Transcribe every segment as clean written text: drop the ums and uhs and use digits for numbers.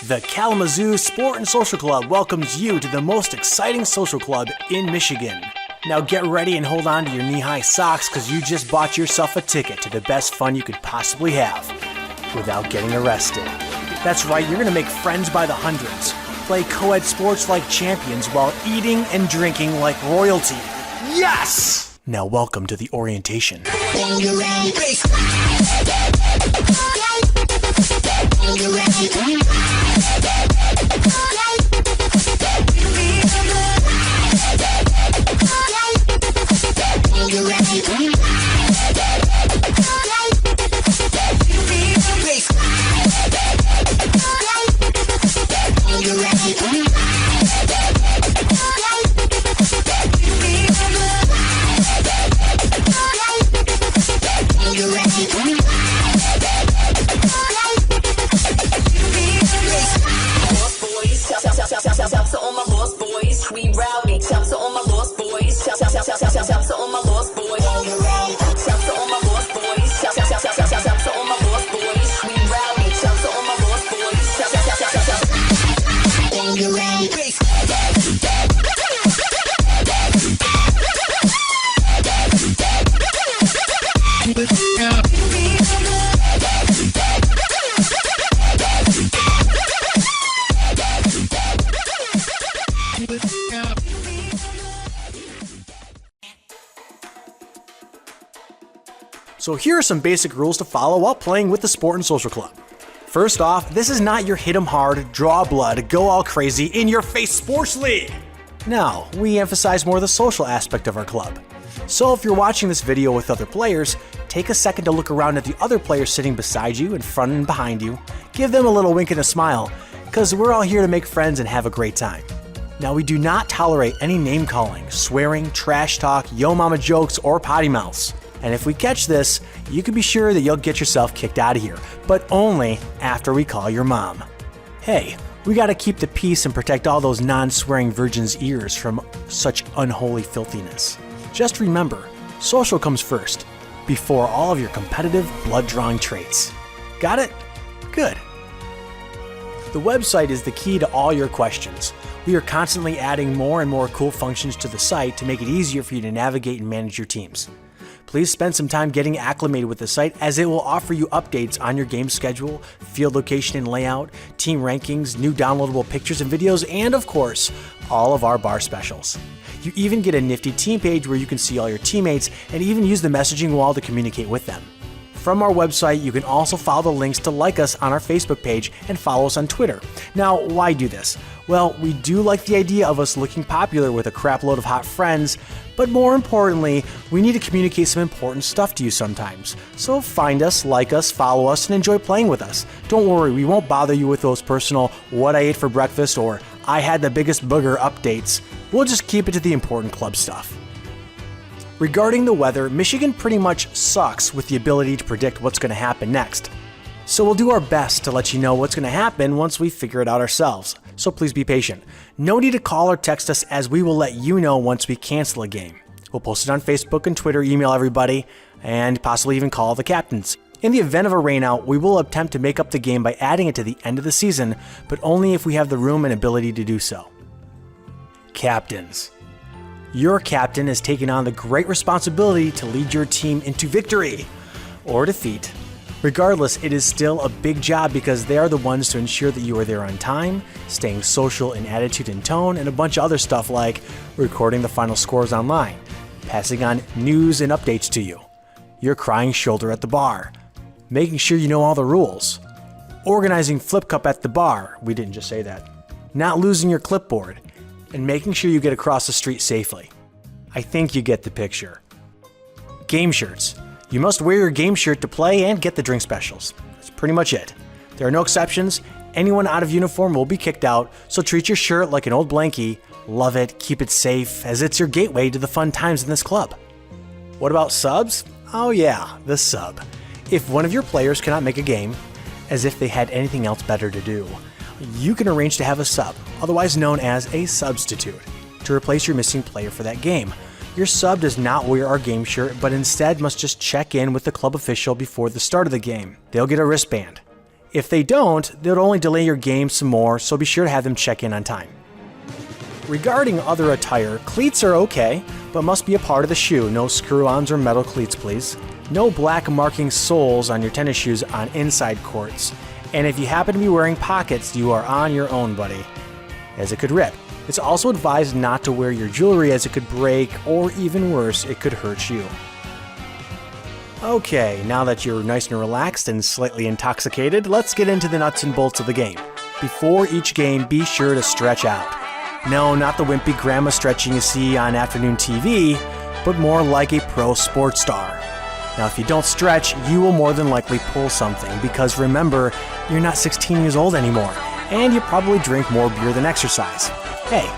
The Kalamazoo Sport and Social Club welcomes you to the most exciting social club in Michigan. Now get ready and hold on to your knee-high socks because you just bought yourself a ticket to the best fun you could possibly have without getting arrested. That's right, you're going to make friends by the hundreds, play co-ed sports like champions while eating and drinking like royalty. Yes! Now welcome to the orientation. So here are some basic rules to follow while playing with the Sport and Social Club. First off, this is not your hit 'em hard, draw blood, go all crazy, in your face sports league! No, we emphasize more the social aspect of our club. So if you're watching this video with other players, take a second to look around at the other players sitting beside you, in front and behind you, give them a little wink and a smile, because we're all here to make friends and have a great time. Now we do not tolerate any name calling, swearing, trash talk, yo mama jokes, or potty mouths. And if we catch this, you can be sure that you'll get yourself kicked out of here, but only after we call your mom. Hey, we gotta keep the peace and protect all those non-swearing virgins' ears from such unholy filthiness. Just remember, social comes first, before all of your competitive, blood-drawing traits. Got it? Good. The website is the key to all your questions. We are constantly adding more and more cool functions to the site to make it easier for you to navigate and manage your teams. Please spend some time getting acclimated with the site as it will offer you updates on your game schedule, field location and layout, team rankings, new downloadable pictures and videos, and of course, all of our bar specials. You even get a nifty team page where you can see all your teammates and even use the messaging wall to communicate with them. From our website, you can also follow the links to like us on our Facebook page and follow us on Twitter. Now, why do this? Well, we do like the idea of us looking popular with a crap load of hot friends, but more importantly, we need to communicate some important stuff to you sometimes. So find us, like us, follow us, and enjoy playing with us. Don't worry, we won't bother you with those personal what I ate for breakfast or I had the biggest booger updates. We'll just keep it to the important club stuff. Regarding the weather, Michigan pretty much sucks with the ability to predict what's going to happen next. So we'll do our best to let you know what's going to happen once we figure it out ourselves. So please be patient. No need to call or text us as we will let you know once we cancel a game. We'll post it on Facebook and Twitter, email everybody, and possibly even call the captains. In the event of a rainout, we will attempt to make up the game by adding it to the end of the season, but only if we have the room and ability to do so. Captains. Your captain is taking on the great responsibility to lead your team into victory or defeat. Regardless, it is still a big job because they are the ones to ensure that you are there on time, staying social in attitude and tone, and a bunch of other stuff like recording the final scores online, passing on news and updates to you, your crying shoulder at the bar, making sure you know all the rules, organizing Flip Cup at the bar, we didn't just say that, not losing your clipboard, and making sure you get across the street safely. I think you get the picture. Game shirts. You must wear your game shirt to play and get the drink specials. That's pretty much it. There are no exceptions. Anyone out of uniform will be kicked out, so treat your shirt like an old blankie. Love it, keep it safe, as it's your gateway to the fun times in this club. What about subs? Oh yeah, the sub. If one of your players cannot make a game, as if they had anything else better to do, you can arrange to have a sub, otherwise known as a substitute, to replace your missing player for that game. Your sub does not wear our game shirt, but instead must just check in with the club official before the start of the game. They'll get a wristband. If they don't, they'll only delay your game some more, so be sure to have them check in on time. Regarding other attire, cleats are okay, but must be a part of the shoe. No screw-ons or metal cleats, please. No black marking soles on your tennis shoes on inside courts. And if you happen to be wearing pockets, you are on your own, buddy, as it could rip. It's also advised not to wear your jewelry as it could break, or even worse, it could hurt you. Okay, now that you're nice and relaxed and slightly intoxicated, let's get into the nuts and bolts of the game. Before each game, be sure to stretch out. No, not the wimpy grandma stretching you see on afternoon TV, but more like a pro sports star. Now, if you don't stretch, you will more than likely pull something, because remember, you're not 16 years old anymore, and you probably drink more beer than exercise. Hey,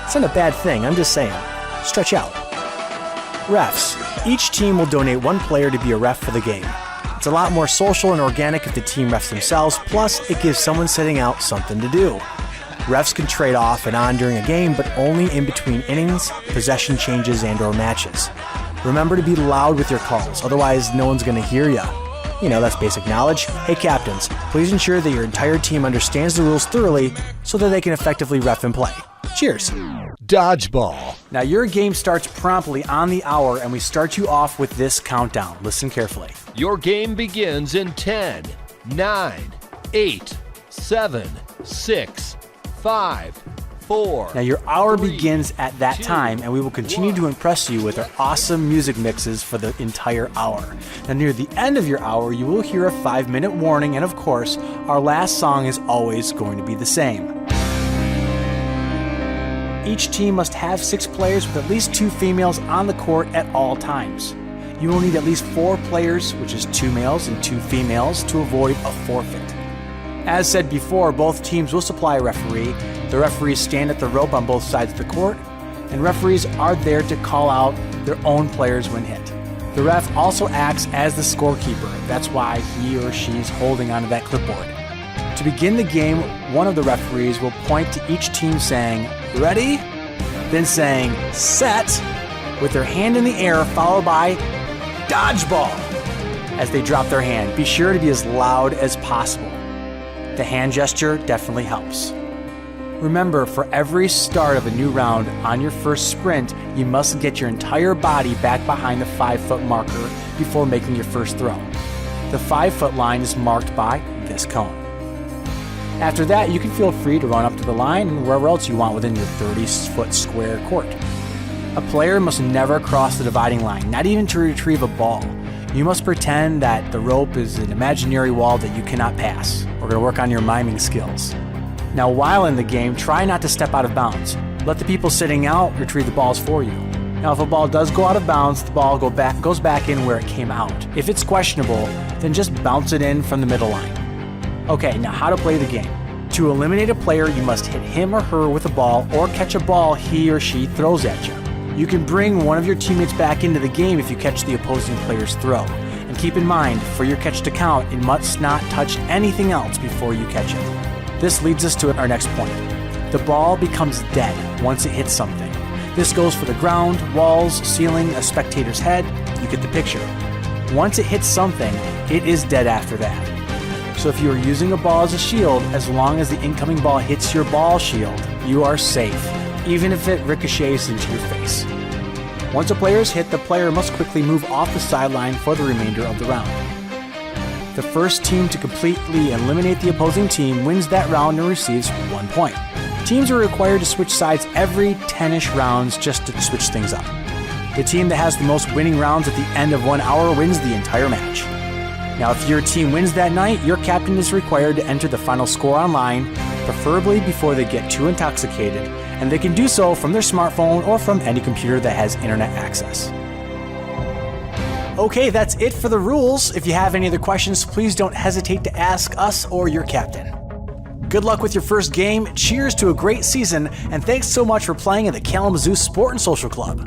it's not a bad thing, I'm just saying. Stretch out. Refs. Each team will donate one player to be a ref for the game. It's a lot more social and organic if the team refs themselves, plus it gives someone sitting out something to do. Refs can trade off and on during a game, but only in between innings, possession changes, and/or matches. Remember to be loud with your calls, otherwise no one's going to hear ya. You know, that's basic knowledge. Hey captains, please ensure that your entire team understands the rules thoroughly so that they can effectively ref and play. Cheers. Dodgeball. Now your game starts promptly on the hour, and we start you off with this countdown. Listen carefully. Your game begins in 10, 9, 8, 7, 6, 5, 4. Now your hour 3, begins at that 2, time, and we will continue to impress you with our awesome music mixes for the entire hour. Now near the end of your hour, you will hear a 5-minute warning, and of course, our last song is always going to be the same. Each team must have 6 players with at least 2 females on the court at all times. You will need at least 4 players, which is 2 males and 2 females, to avoid a forfeit. As said before, both teams will supply a referee. The referees stand at the rope on both sides of the court, and referees are there to call out their own players when hit. The ref also acts as the scorekeeper. That's why he or she's holding onto that clipboard. To begin the game, one of the referees will point to each team saying, "Ready?" then saying, "Set," with their hand in the air, followed by "Dodgeball" as they drop their hand. Be sure to be as loud as possible. The hand gesture definitely helps. Remember, for every start of a new round on your first sprint, you must get your entire body back behind the 5-foot marker before making your first throw. The 5-foot line is marked by this cone. After that, you can feel free to run up to the line and wherever else you want within your 30-foot square court. A player must never cross the dividing line, not even to retrieve a ball. You must pretend that the rope is an imaginary wall that you cannot pass. We're going to work on your miming skills. Now, while in the game, try not to step out of bounds. Let the people sitting out retrieve the balls for you. Now, if a ball does go out of bounds, the ball goes back in where it came out. If it's questionable, then just bounce it in from the middle line. Okay, now how to play the game. To eliminate a player, you must hit him or her with a ball or catch a ball he or she throws at you. You can bring one of your teammates back into the game if you catch the opposing player's throw. And keep in mind, for your catch to count, it must not touch anything else before you catch it. This leads us to our next point. The ball becomes dead once it hits something. This goes for the ground, walls, ceiling, a spectator's head. You get the picture. Once it hits something, it is dead after that. So if you are using a ball as a shield, as long as the incoming ball hits your ball shield, you are safe, even if it ricochets into your face. Once a player is hit, the player must quickly move off the sideline for the remainder of the round. The first team to completely eliminate the opposing team wins that round and receives 1 point. Teams are required to switch sides every 10-ish rounds just to switch things up. The team that has the most winning rounds at the end of 1 hour wins the entire match. Now, if your team wins that night, your captain is required to enter the final score online, preferably before they get too intoxicated, and they can do so from their smartphone or from any computer that has internet access. Okay, that's it for the rules. If you have any other questions, please don't hesitate to ask us or your captain. Good luck with your first game, cheers to a great season, and thanks so much for playing in the Kalamazoo Sport and Social Club.